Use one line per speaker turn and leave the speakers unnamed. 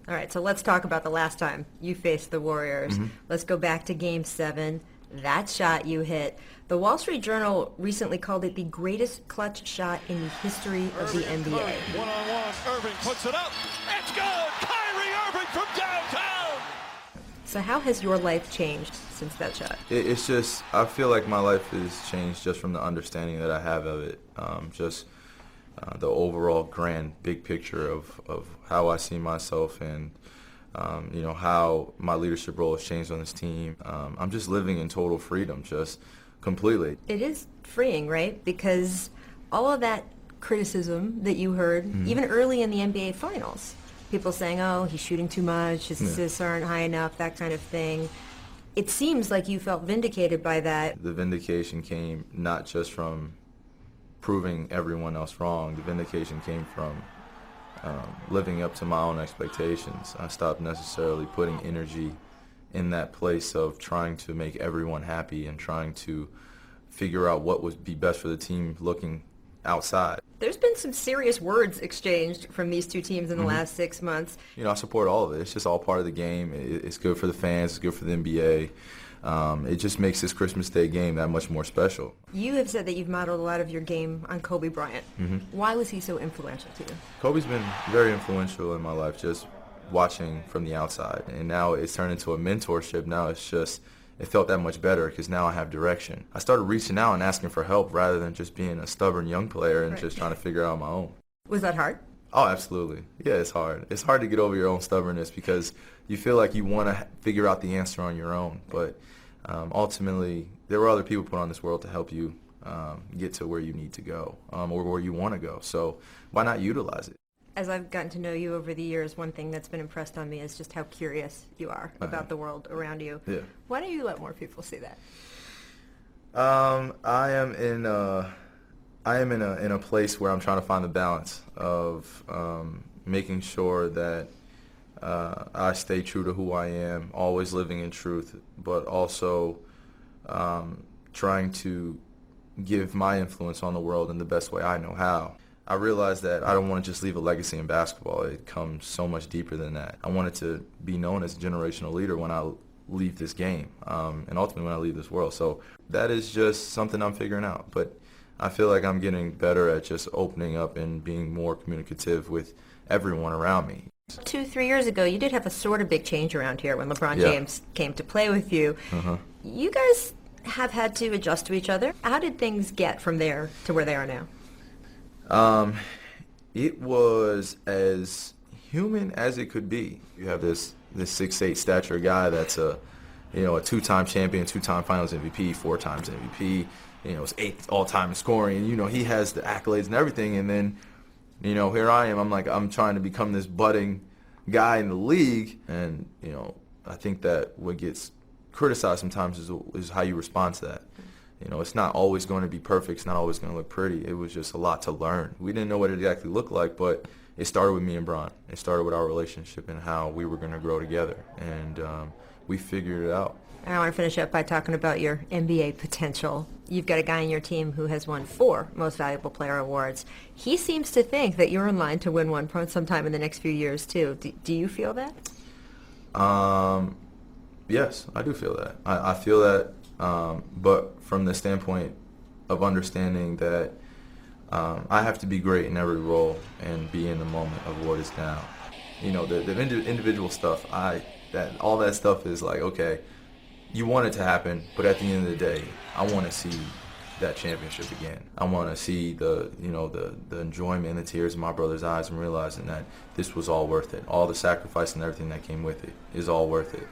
All right, so let's talk about the last time you faced the Warriors. Let's go back to Game 7. That shot you hit. The Wall Street Journal recently called it the greatest clutch shot in the history of the NBA.
One-on-one, Irving puts it up. It's good! Kyrie Irving from downtown!
So how has your life changed since that shot?
It's just, I feel like my life has changed just from the understanding that I have of it. The overall grand big picture of how I see myself and how my leadership role has changed on this team. I'm just living in total freedom, just completely.
It is freeing, right? Because all of that criticism that you heard, even early in the NBA Finals, people saying, oh, he's shooting too much, his assists aren't high enough, that kind of thing. It seems like you felt vindicated by that.
The vindication came not just from proving everyone else wrong. The vindication came from living up to my own expectations. I stopped necessarily putting energy in that place of trying to make everyone happy and trying to figure out what would be best for the team looking outside.
There's been some serious words exchanged from these two teams in the last 6 months.
I support all of it. It's just all part of the game. It's good for the fans. It's good for the NBA. It just makes this Christmas Day game that much more special.
You have said that you've modeled a lot of your game on Kobe Bryant. Why was he so influential to you?
Kobe's been very influential in my life, just watching from the outside. And now it's turned into a mentorship. Now it felt that much better because now I have direction. I started reaching out and asking for help rather than just being a stubborn young player and just trying to figure it out on my own.
Was that hard?
Oh, absolutely. Yeah, it's hard. It's hard to get over your own stubbornness because you feel like you want to figure out the answer on your own. But ultimately, there were other people put on this world to help you get to where you need to go or where you want to go. So why not utilize it?
As I've gotten to know you over the years, one thing that's been impressed on me is just how curious you are about the world around you.
Yeah.
Why don't you let more people see that?
I am in a place where I'm trying to find the balance of making sure that I stay true to who I am, always living in truth, but also trying to give my influence on the world in the best way I know how. I realized that I don't want to just leave a legacy in basketball. It comes so much deeper than that. I wanted to be known as a generational leader when I leave this game and ultimately when I leave this world. So that is just something I'm figuring out. But I feel like I'm getting better at just opening up and being more communicative with everyone around me.
2-3 years ago, you did have a sort of big change around here when LeBron James came to play with you. You guys have had to adjust to each other. How did things get from there to where they are now?
It was as human as it could be. You have this 6'8" stature guy that's a two-time champion, 2-time Finals MVP, 4 times MVP. His 8th all-time in scoring. He has the accolades and everything. And then, here I am. I'm trying to become this budding guy in the league. And I think that what gets criticized sometimes is how you respond to that. It's not always going to be perfect. It's not always going to look pretty. It was just a lot to learn. We didn't know what it exactly looked like, but it started with me and Bron. It started with our relationship and how we were going to grow together, and we figured it out.
I want to finish up by talking about your NBA potential. You've got a guy on your team who has won 4 Most Valuable Player awards. He seems to think that you're in line to win one sometime in the next few years, too. Do you feel that?
Yes, I do feel that. I feel that, but from the standpoint of understanding that I have to be great in every role and be in the moment of what is now. The individual stuff, all that stuff is like, okay, you want it to happen, but at the end of the day, I want to see that championship again. I want to see the enjoyment and the tears in my brother's eyes and realizing that this was all worth it. All the sacrifice and everything that came with it is all worth it.